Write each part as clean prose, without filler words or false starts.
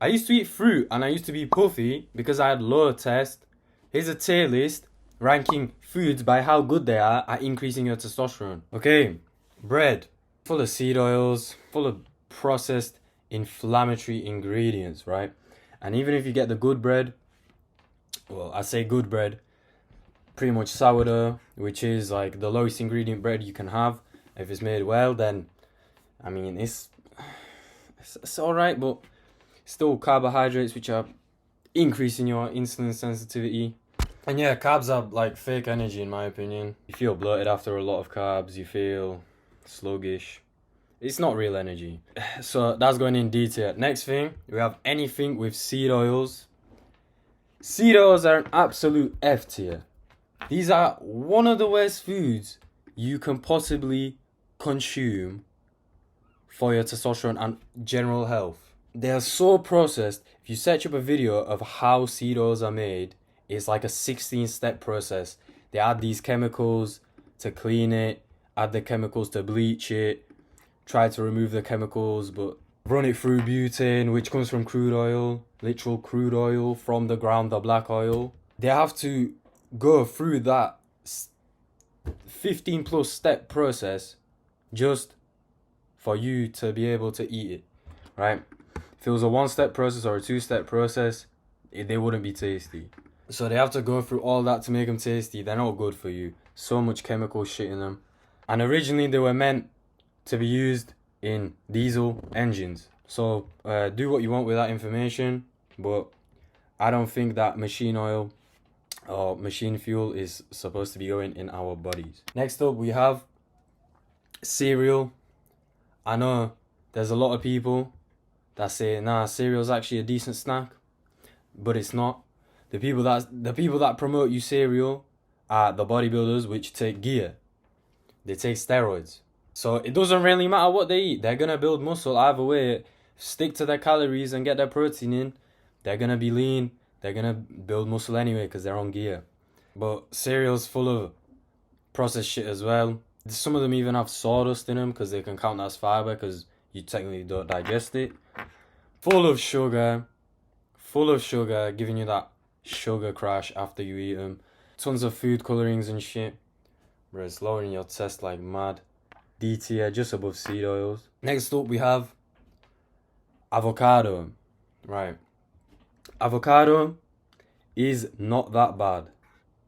I used to eat fruit and I used to be puffy because I had low test. Here's a tier list ranking foods by how good they are at increasing your testosterone. Okay, bread, full of seed oils, full of processed inflammatory ingredients, right? And even if you get the good bread, well, I say good bread, pretty much sourdough, which is like the lowest ingredient bread you can have. If it's made well, then I mean it's all right, but still carbohydrates which are increasing your insulin sensitivity. And yeah, carbs are like fake energy in my opinion. You feel bloated after a lot of carbs, you feel sluggish. It's not real energy. So that's going in detail. Next thing, we have anything with seed oils. Seed oils are an absolute F tier. These are one of the worst foods you can possibly consume for your testosterone and general health. They are so processed. If you search up a video of how seed oils are made, it's like a 16-step process. They add these chemicals to clean it, add the chemicals to bleach it, try to remove the chemicals, but run it through butane, which comes from crude oil, literal crude oil from the ground, the black oil. They have to go through that 15 plus step process just for you to be able to eat it, right? If it was a one-step process or a two-step process, they wouldn't be tasty. So they have to go through all that to make them tasty. They're not good for you. So much chemical shit in them. And originally they were meant to be used in diesel engines. So do what you want with that information, but I don't think that machine oil or machine fuel is supposed to be going in our bodies. Next up, we have cereal. I know there's a lot of people that say, nah, cereal's actually a decent snack, but it's not. The people that promote you cereal are the bodybuilders, which take gear. They take steroids. So it doesn't really matter what they eat. They're gonna build muscle either way. Stick to their calories and get their protein in. They're gonna be lean. They're gonna build muscle anyway because they're on gear. But cereal's full of processed shit as well. Some of them even have sawdust in them because they can count that as fiber because you technically don't digest it. Full of sugar, giving you that sugar crash after you eat them. Tons of food colorings and shit. Bro, it's lowering your test like mad. D tier, just above seed oils. Next up, we have avocado. Right. Avocado is not that bad.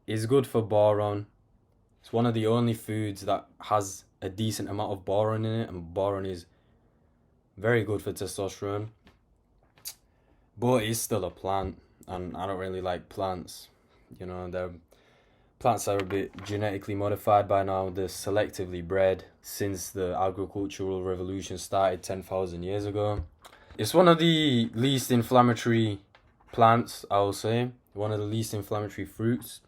It's good for boron. It's one of the only foods that has a decent amount of boron in it, and boron is very good for testosterone. But it's still a plant, and I don't really like plants. You know, plants are a bit genetically modified by now. They're selectively bred since the agricultural revolution started 10,000 years ago. It's one of the least inflammatory plants, I will say. One of the least inflammatory fruits.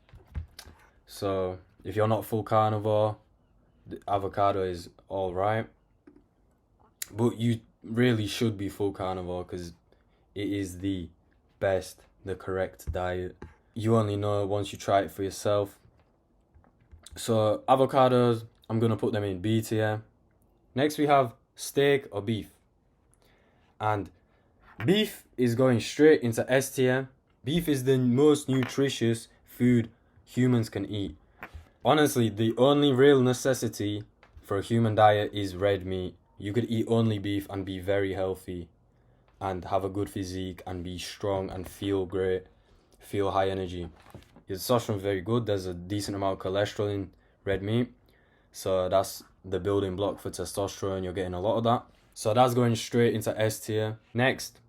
So if you're not full carnivore, the avocado is alright. But you really should be full carnivore because it is the best, the correct diet. You only know once you try it for yourself. So avocados, I'm going to put them in B tier. Next we have steak or beef. And beef is going straight into S tier. Beef is the most nutritious food humans can eat. Honestly, the only real necessity for a human diet is red meat. You could eat only beef and be very healthy and have a good physique and be strong and feel great, feel high energy. Your testosterone is very good. There's a decent amount of cholesterol in red meat. So that's the building block for testosterone. You're getting a lot of that. So that's going straight into S tier. Next,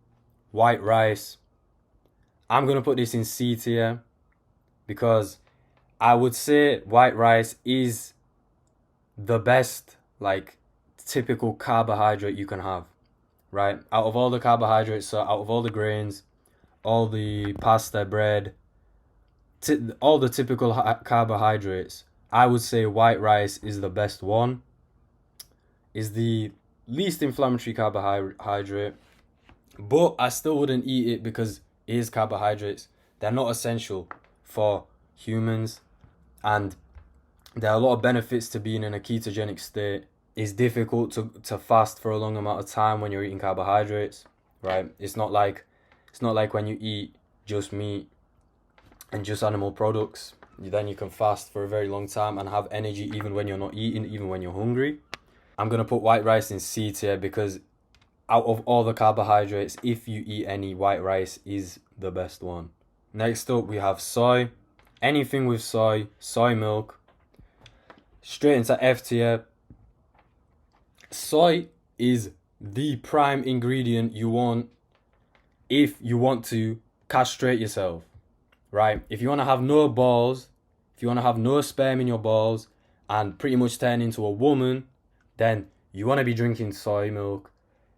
white rice. I'm going to put this in C tier because I would say white rice is the best, like, typical carbohydrate you can have, right? Out of all the carbohydrates, so out of all the grains, all the pasta, bread, all the typical carbohydrates, I would say white rice is the best one. Is the least inflammatory carbohydrate, but I still wouldn't eat it because it is carbohydrates. They're not essential for humans, and there are a lot of benefits to being in a ketogenic state. It's difficult to fast for a long amount of time when you're eating carbohydrates, right? It's not like It's not like when you eat just meat and just animal products. Then you can fast for a very long time and have energy even when you're not eating, even when you're hungry. I'm going to put white rice in C tier because out of all the carbohydrates, if you eat any, white rice is the best one. Next up, we have soy. Anything with soy, soy milk. Straight into F tier. Soy is the prime ingredient you want if you want to castrate yourself, right? If you want to have no balls, if you want to have no sperm in your balls and pretty much turn into a woman, then you want to be drinking soy milk.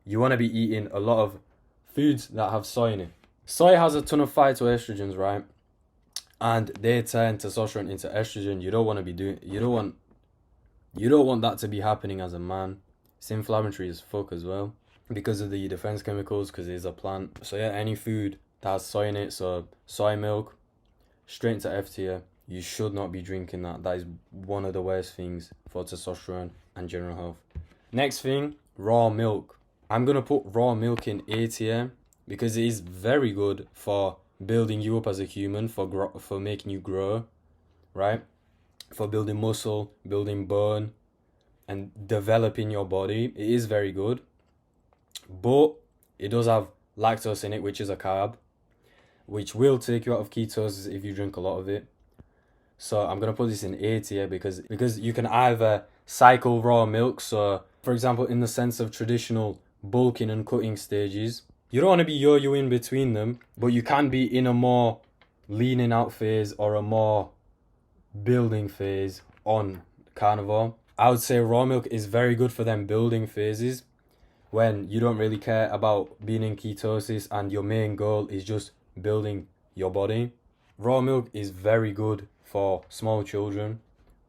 You want to be eating a lot of foods that have soy in it. Soy has a ton of phytoestrogens, right? And they turn testosterone into estrogen. You don't want to be doing. You don't want that to be happening as a man. It's inflammatory as fuck as well because of the defense chemicals. Because it's a plant. So yeah, any food that has soy in it, so soy milk, straight into F tier. You should not be drinking that. That is one of the worst things for testosterone and general health. Next thing, raw milk. I'm gonna put raw milk in A tier because it is very good for building you up as a human, for making you grow, right? For building muscle, building bone, and developing your body. It is very good, but it does have lactose in it, which is a carb, which will take you out of ketosis if you drink a lot of it. So I'm gonna put this in A tier because you can either cycle raw milk. So for example, in the sense of traditional bulking and cutting stages, you don't want to be yo-yoing between them, but you can be in a more leaning out phase or a more building phase on carnivore. I would say raw milk is very good for them building phases when you don't really care about being in ketosis and your main goal is just building your body. Raw milk is very good for small children,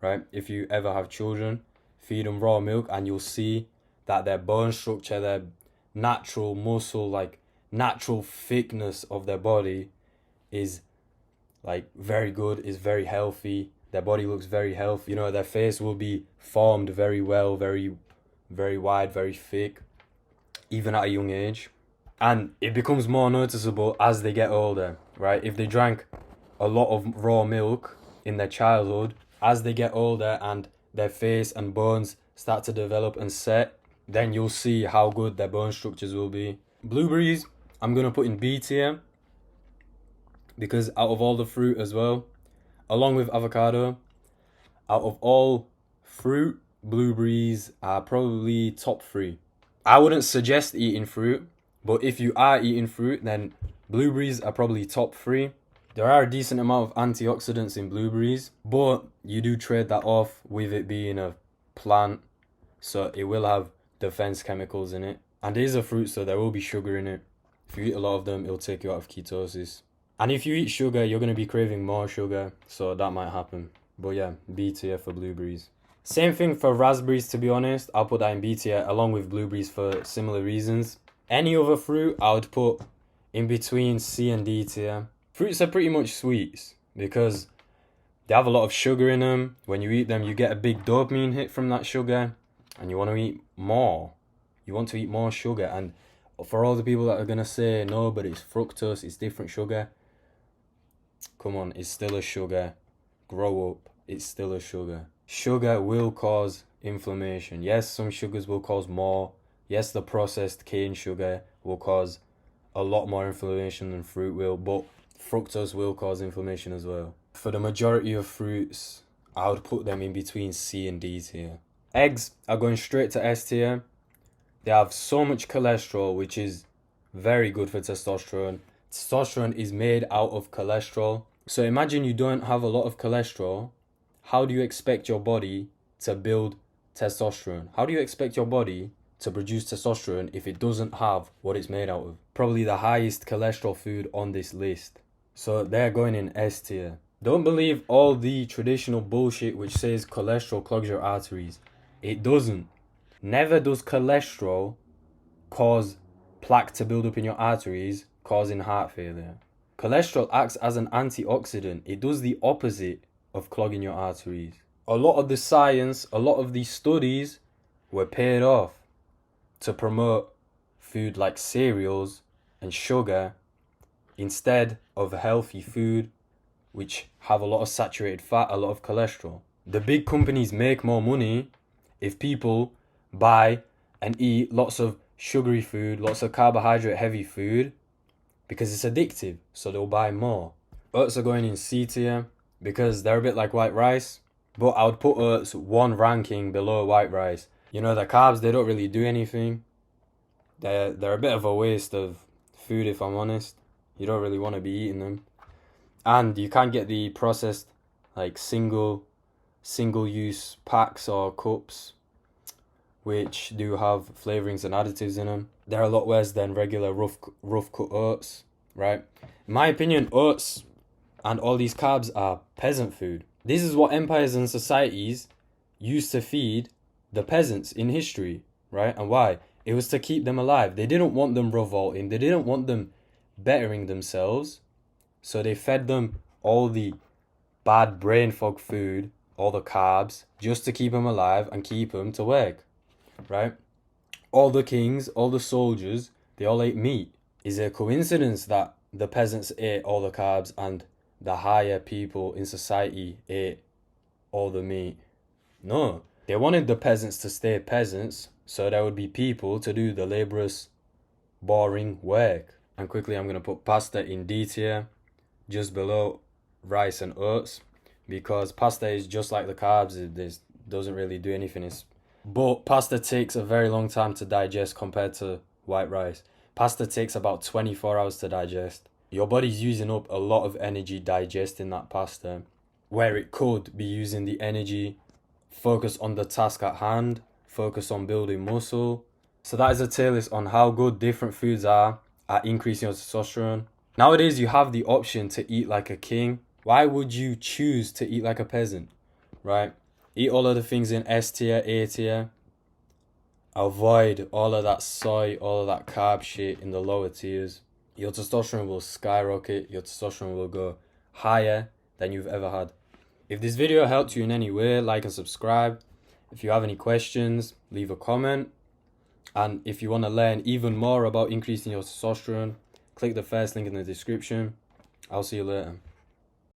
right? If you ever have children, feed them raw milk and you'll see that their bone structure, their natural muscle, like natural thickness of their body is like very good, is very healthy. Their body looks very healthy. You know, their face will be formed very well, very, very wide, very thick, even at a young age. And it becomes more noticeable as they get older, right? If they drank a lot of raw milk in their childhood, as they get older and their face and bones start to develop and set, then you'll see how good their bone structures will be. Blueberries, I'm going to put in B tier because out of all the fruit as well, along with avocado, out of all fruit, blueberries are probably top 3. I wouldn't suggest eating fruit, but if you are eating fruit, then blueberries are probably top 3. There are a decent amount of antioxidants in blueberries, but you do trade that off with it being a plant, so it will have defense chemicals in it. And it is a fruit, so there will be sugar in it. If you eat a lot of them, it'll take you out of ketosis. And if you eat sugar, you're going to be craving more sugar, so that might happen. But yeah, B tier for blueberries. Same thing for raspberries, to be honest. I'll put that in B tier along with blueberries for similar reasons. Any other fruit, I would put in between C and D tier. Fruits are pretty much sweets because they have a lot of sugar in them. When you eat them, you get a big dopamine hit from that sugar and you want to eat more. You want to eat more sugar. And for all the people that are going to say, no, but it's fructose, it's different sugar. Come on, it's still a sugar. Grow up, it's still a sugar. Sugar will cause inflammation. Yes, some sugars will cause more. Yes, the processed cane sugar will cause a lot more inflammation than fruit will, but fructose will cause inflammation as well. For the majority of fruits, I would put them in between C and D tier. Eggs are going straight to S tier. They have so much cholesterol, which is very good for testosterone. Testosterone is made out of cholesterol. So imagine you don't have a lot of cholesterol. How do you expect your body to build testosterone? How do you expect your body to produce testosterone if it doesn't have what it's made out of? Probably the highest cholesterol food on this list. So they're going in S tier. Don't believe all the traditional bullshit which says cholesterol clogs your arteries. It doesn't. Never does cholesterol cause plaque to build up in your arteries, causing heart failure. Cholesterol acts as an antioxidant. It does the opposite of clogging your arteries. A lot of the science, a lot of these studies were paid off to promote food like cereals and sugar instead of healthy food, which have a lot of saturated fat, a lot of cholesterol. The big companies make more money if people buy and eat lots of sugary food, lots of carbohydrate heavy food, because it's addictive, so they'll buy more. Oats are going in C tier because they're a bit like white rice, but I would put oats one ranking below white rice. You know, the carbs, they don't really do anything. They're a bit of a waste of food, if I'm honest. You don't really want to be eating them. And you can't get the processed, like single use packs or cups, which do have flavorings and additives in them. They're a lot worse than regular rough cut oats, right? In my opinion, oats and all these carbs are peasant food. This is what empires and societies used to feed the peasants in history, right? And why? It was to keep them alive. They didn't want them revolting. They didn't want them bettering themselves. So they fed them all the bad brain fog food, all the carbs, just to keep them alive and keep them to work, right? All the kings, all the soldiers, they all ate meat. Is it a coincidence that the peasants ate all the carbs and the higher people in society ate all the meat? No. They wanted the peasants to stay peasants, so there would be people to do the laborious, boring work. And quickly, I'm going to put pasta in D tier, just below rice and oats, because pasta is just like the carbs. It doesn't really do anything. But pasta takes a very long time to digest compared to white rice. Pasta takes about 24 hours to digest. Your body's using up a lot of energy digesting that pasta, where it could be using the energy, focus on the task at hand, focus on building muscle. So that is a tier list on how good different foods are at increasing your testosterone. Nowadays, you have the option to eat like a king. Why would you choose to eat like a peasant, right? Eat all of the things in S tier, A tier. Avoid all of that soy, all of that carb shit in the lower tiers. Your testosterone will skyrocket. Your testosterone will go higher than you've ever had. If this video helped you in any way, like and subscribe. If you have any questions, leave a comment. And if you want to learn even more about increasing your testosterone, click the first link in the description. I'll see you later.